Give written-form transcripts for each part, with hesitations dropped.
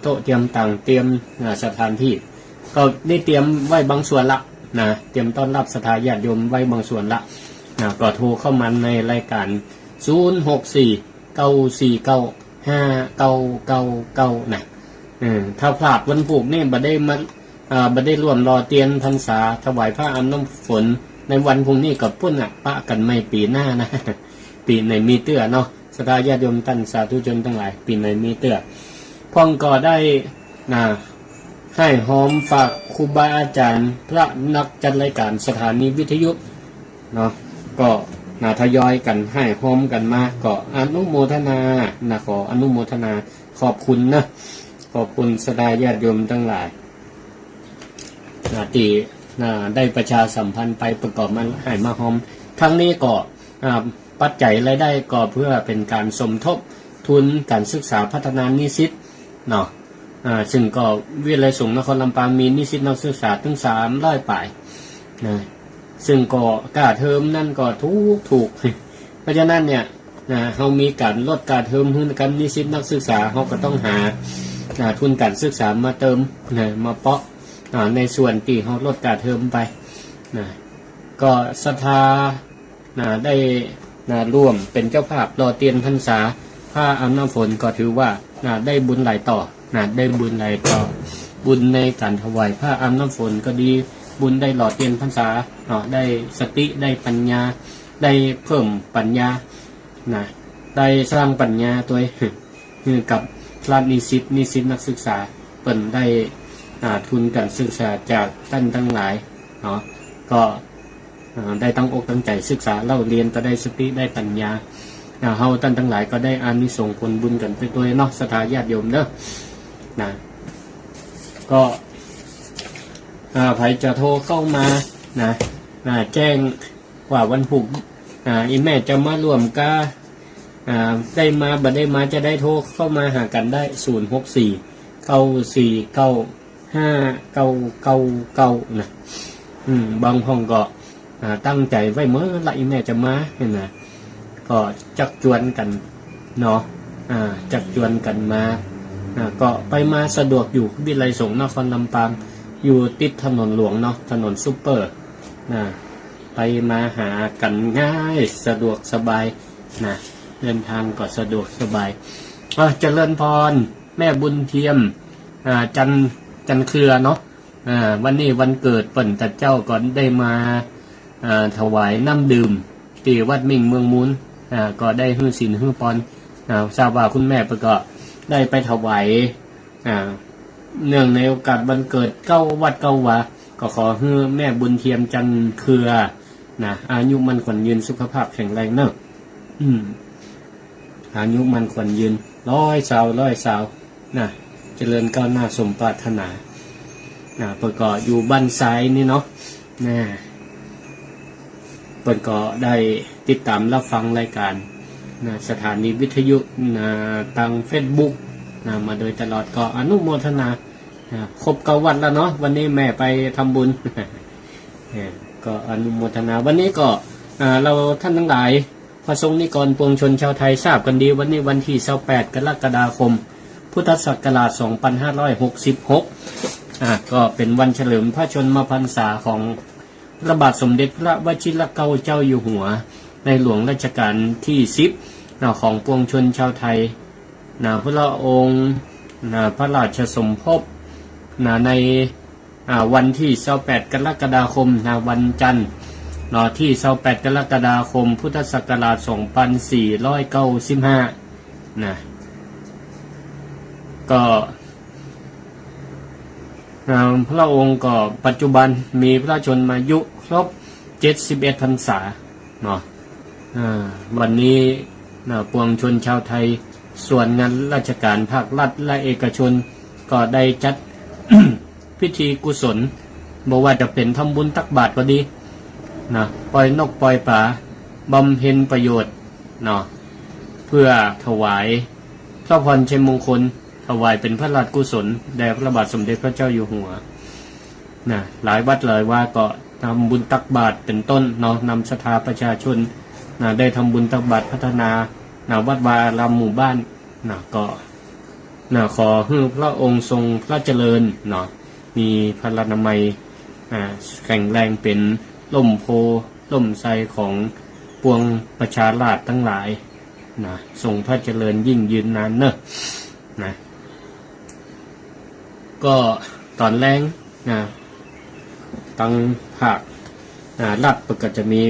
โต๊ะเตรียมต่างเตรียมสถานที่ก็ได้เตรียมไว้บางส่วนละเตรียมต้อนรับศรัทธาญาติโยมไว้บางส่วนละก็โทรเข้ามาในรายการ064-949-5999ถ้าพลาดวันผูกนี่บ่ได้ร่วมรอเตียนพรรษาถวายพระอาบน้ำฝนในวันพรุ่งนี้กับพุ่นปะกันไม่ปีหน้านะ ปีไหนมีเตื้อเนาะศรัทธาญาติโยมท่านสาธุชนทั้งหลายปีไหนมีเตื้อพ่องก็ได้ให้หอมฝากครูบาอาจารย์พระนักจัดรายการสถานีวิทยุเนาะก็ทยอยกันให้หอมกันมาก็อนุโมทนาขออนุโมทนาขอบคุณนะขอบคุณศรัทธาญาติโยมทั้งหลายที่ได้ประชาสัมพันธ์ไปประกอบมันให้มาหอมทั้งนี้ก็ปัจจัยรายได้ก็เพื่อเป็นการสมทบทุนการศึกษาพัฒนานิสิตเนาะซึ่งก็วิทยาลัยสงฆ์นครลำปางมีนิสิตนักศึกษาถึง300 ป่ายซึ่งก็ค่าเทอมนั่นก็ถูกเพราะฉะนั้นเนี่ยเรามีการลดค่าเทอมให้กันนิสิตนักศึกษาเราก็ต้องหาทุนการศึกษามาเติมมาเปาะในส่วนที่เราลดค่าเทอมไปก็ศรัทธาได้ร่วมเป็นเจ้าภาพรอเตียนพรรษาพระอาบน้ำฝนก็ถือว่าได้บุญหลายต่อได้บุญหลายต่อบุญในการถวายพระอาบน้ำฝนก็ดีบุญได้หล่อเตียนพรรษาได้สติได้ปัญญาได้เพิ่มปัญญาได้สร้างปัญญาตัวคือกับพระนิสิตนักศึกษาเปิ่นได้ทุนการศึกษาจากท่านทั้งหลายก็ได้ตั้งอกตั้งใจศึกษาเล่าเรียนก็ได้สติได้ปัญญาเฮาท่านทั้งหลายก็ได้อานิสงส์ผลบุญกันไปด้วยเนาะศรัทธาญาติโยมเด้อก็ใครจะโทรเข้ามาแจ้งว่าวันพุธอีแม่จะมาร่วมก็ได้มาบ่ได้มาจะได้โทรเข้ามาหากันได้064-949-5999บางห้องก็ตั้งใจไว้เมื่อไหร่แม่จะมาก็จักจวนกันเนาะจักจวนกันมาก็ไปมาสะดวกอยู่วิทยาลัยสงฆ์นครลำปางอยู่ติดถนนหลวงเนาะถนนซุปเปอร์ไปมาหากันง่ายสะดวกสบายเดินทางก็สะดวกสบายเจริญพรแม่บุญเทียมจันเครือเนาะวันนี้วันเกิดเปิ่นตัดเจ้าก่อนได้มาถวายน้ำดื่มที่วัดมิ่งเมืองมูลก็ได้ฮื้อศีลฮื้อปอนทราบว่าคุณแม่ก็ได้ไปถวายเนื่องในโอกาสวันเกิดวัดวาก็ขอให้แม่บุญเทียมจันเครืออายุมันขวัญยืนสุขภาพแข็งแรงเนอะอายุมันขวัญยืน100 สาวเจริญก้าวหน้าสมปรารถนาประกอบอยู่บ้านซ้ายนี่เนาะเปิดก็ได้ติดตามรับฟังรายการสถานีวิทยุทาง Facebook มาโดยตลอดก็อนุโมทนาครบ9 วันแล้วเนาะวันนี้แม่ไปทำบุญ ก็อนุโมทนาวันนี้ก็เราท่านทั้งหลายพระสงฆ์นิกรปวงชนชาวไทยทราบกันดีวันนี้วันที่28 กรกฎาคมพุทธศักราช2566ก็เป็นวันเฉลิมพระชนมพรรษาของพระบาทสมเด็จพระวชิรเกล้าเจ้าอยู่หัวในหลวงรัชกาลที่10ของปวงชนชาวไทยพระองค์พระราชสมภพในวันที่28 กรกฎาคมวันจันทร์ที่28 กรกฎาคมพุทธศักราช2495ก็พระองค์ก็ปัจจุบันมีพระชนมายุครบ71 พรรษาวันนี้ปวงชนชาวไทยส่วนงานราชการภาครัฐและเอกชนก็ได้จัด พิธีกุศลบอกว่าจะเป็นทำบุญตักบาตรก็ดีปล่อยนกปล่อยปลาบำเพ็ญประโยชน์เพื่อถวายพระพรชัยมงคลถวายเป็นพระราชกุศลแด่พระบาทสมเด็จพระเจ้าอยู่หัวหลายวัดหลายว่าก็ทำบุญตักบาตรเป็นต้นนำศรัทธาประชาชนได้ทำบุญตักบาตรพัฒนาวัดวารามหมู่บ้านก็ ขอให้พระองค์ทรงพระเจริญมีพลานามัยแข็งแรงเป็นล่มโพล่มไทรของปวงประชาราษฎร์ทั้งหลายทรงพระเจริญยิ่งยืนนานเนอะก็ตอนแรงตั้งภาครัฐก็จะมี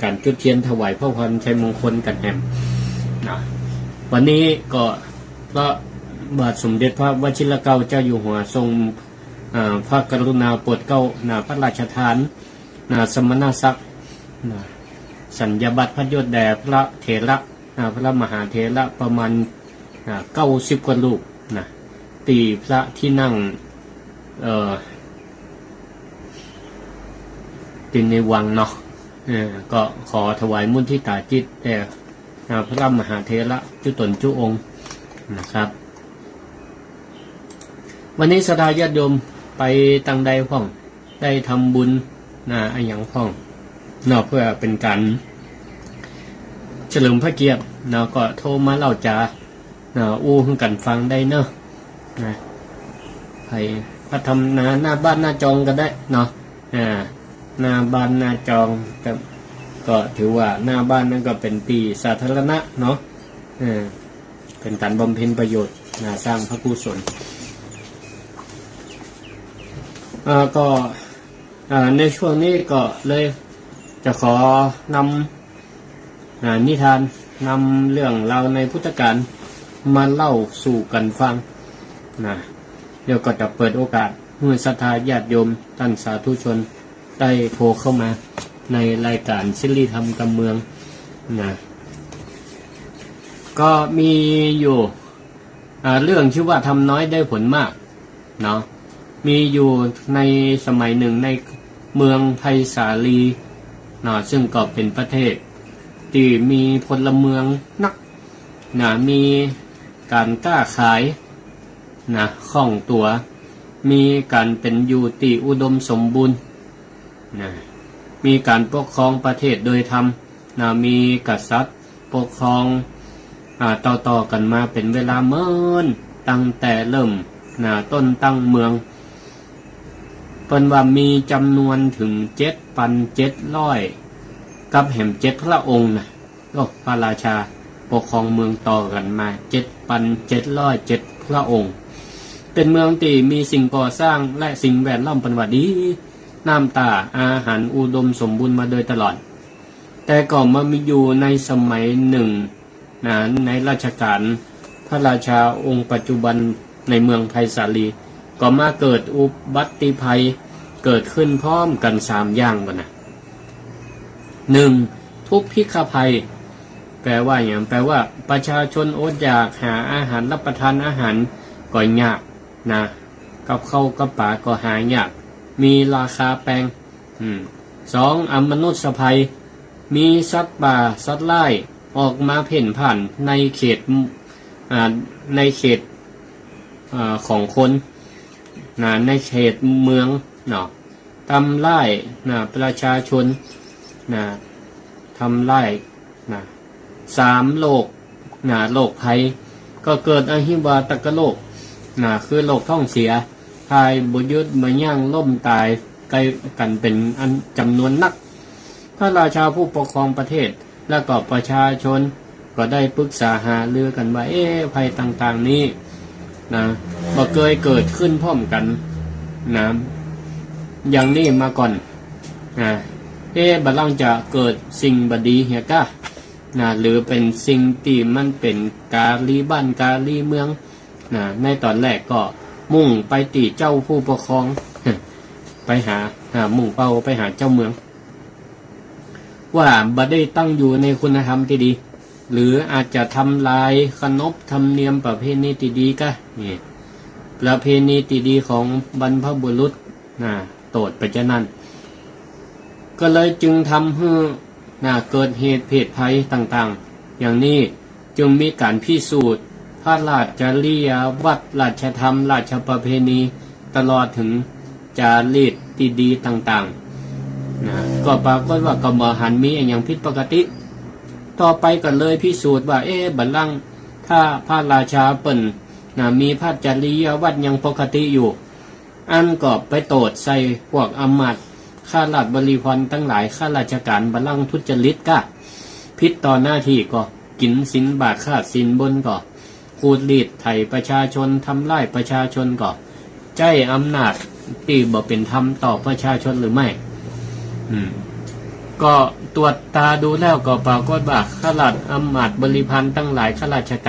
การจุดเทียนถวายพระพรชัยมงคลกันแหมวันนี้ก็พระบาทสมเด็จพระวชิรเกล้าเจ้าอยู่หัวทรงพระกรุณาโปรดเกล้าพระราชทานสมณศักดิ์สัญญาบัตรพระยศแด่พระเถระพระมหาเถระประมาณ90 กว่ารูปตีพระที่นั่งตินในวังก็ขอถวายมุทิตาจิตแด่พระมหาเถระจุตนจุองค์นะครับวันนี้ศรัทธาญาติโยมไปตังใดพ่องได้ทำบุญอันยังพ่องเพื่อเป็นการเฉลิมพระเกียรติก็โทรมาเล่าจาอู้ให้กันฟังได้ไปพระธรรมหน้าบ้านหน้าจองก็ได้หน้าบ้านหน้าจองก็ถือว่าหน้าบ้านนั่นก็เป็นที่สาธารณะเป็นการบำเพ็ญประโยชน์สร้างพระกุศลก็ในช่วงนี้ก็เลยจะขอนำนิทานนำเรื่องราวในพุทธกาลมาเล่าสู่กันฟังเดี๋ยวก็จะเปิดโอกาสให้ศรัทธาญาติโยมท่านสาธุชนได้โทรเข้ามาในรายการศิริธรรมกำเมืองก็มีอยู่เรื่องชื่อว่าทำน้อยได้ผลมากมีอยู่ในสมัยหนึ่งในเมืองไผ่สาลีซึ่งก็เป็นประเทศที่มีพลเมืองนักมีการกล้าขายคล่องตัวมีการเป็นอยู่ที่อุดมสมบูรณ์มีการปกครองประเทศโดยธรรมมีกษัตริย์ปกครองต่อกันมาเป็นเวลาเมื่อตั้งแต่เริ่มต้นตั้งเมืองเป็นว่ามีจำนวนถึง7,700กับแห่ม7 พระองค์พระราชาปกครองเมืองต่อกันมา7,707 พระองค์เป็นเมืองที่มีสิ่งก่อสร้างและสิ่งแวดล้อมเป็นว่าดีน้ำตาอาหารอุดมสมบูรณ์มาโดยตลอดแต่ก็มามีอยู่ในสมัยหนึ่งในราชการพระราชาองค์ปัจจุบันในเมืองไผ่สาลีก็มาเกิดอุบัติภัยเกิดขึ้นพร้อมกัน3 อย่างก่อน1. ทุกพิฆภัยแปลว่าอย่างแปลว่าประชาชนอดอยากหาอาหารรับประทานอาหารก็ยากกับข้าวกับปลาก็หายากมีราคาแพง2. อมนุษยภัยมีสัตว์ป่าสัตว์ไล่ออกมาเพ่นผ่านในเขตของคนในเขตเมืองทำไล่ประชาชนทำไล่3. โรคภัยก็เกิดอหิวาตกโรคคือโรคท้องเสียทายบุยุดมาย่างล่มตายใกล้กันเป็นอันจำนวนนักพระราชาผู้ปกครองประเทศและก็ประชาชนก็ได้ปรึกษาหารือกันว่าภัยต่างๆนี้บ่เคยเกิดขึ้นพร้อมกันอย่างนี้มาก่อนบัดลังจะเกิดสิ่งบดีเหียก้าหรือเป็นสิ่งที่มันเป็นกาลีบ้านกาลีเมืองในตอนแรกก็มุ่งไปตีเจ้าผู้ปกครองไปหามุ่งเป้าไปหาเจ้าเมืองว่าบ่ได้ตั้งอยู่ในคุณธรรมที่ดีหรืออาจจะทำลายขนบธรรมเนียมประเพณีที่ดีก็ประเพณีที่ดีของบรรพบุรุษโตดไปจะนั่นก็เลยจึงทำให้เกิดเหตุเพศภัยต่างๆอย่างนี้จึงมีการพิสูจน์พระราชจริยวัตรราชธรรมราชประเพณีตลอดถึงจารีตที่ดีต่างๆก็ปรากฏว่าก็บ่หันมีอย่างผิดปกติต่อไปก็เลยพิสูจน์ว่าบัดลังถ้าพระราชาเปิ่น มีพระจริยวัดยังปกติอยู่อันก็ไปโตดใส่พวกอำมาตย์ข้าราชบริพารทั้งหลายข้าราชการบัลลังก์ทุจริตก็พิษต่อหน้าที่ก็กินสินบาทขาดสินบนก็ขูดรีดไถประชาชนทำร้ายประชาชนก็ใจอำนาจที่บ่เป็นธรรมต่อประชาชนหรือไม่ก็ตรวจตาดูแล้วก็ปรากฏว่าข้าราชอำมาตย์บริพารทั้งหลายข้าราชการ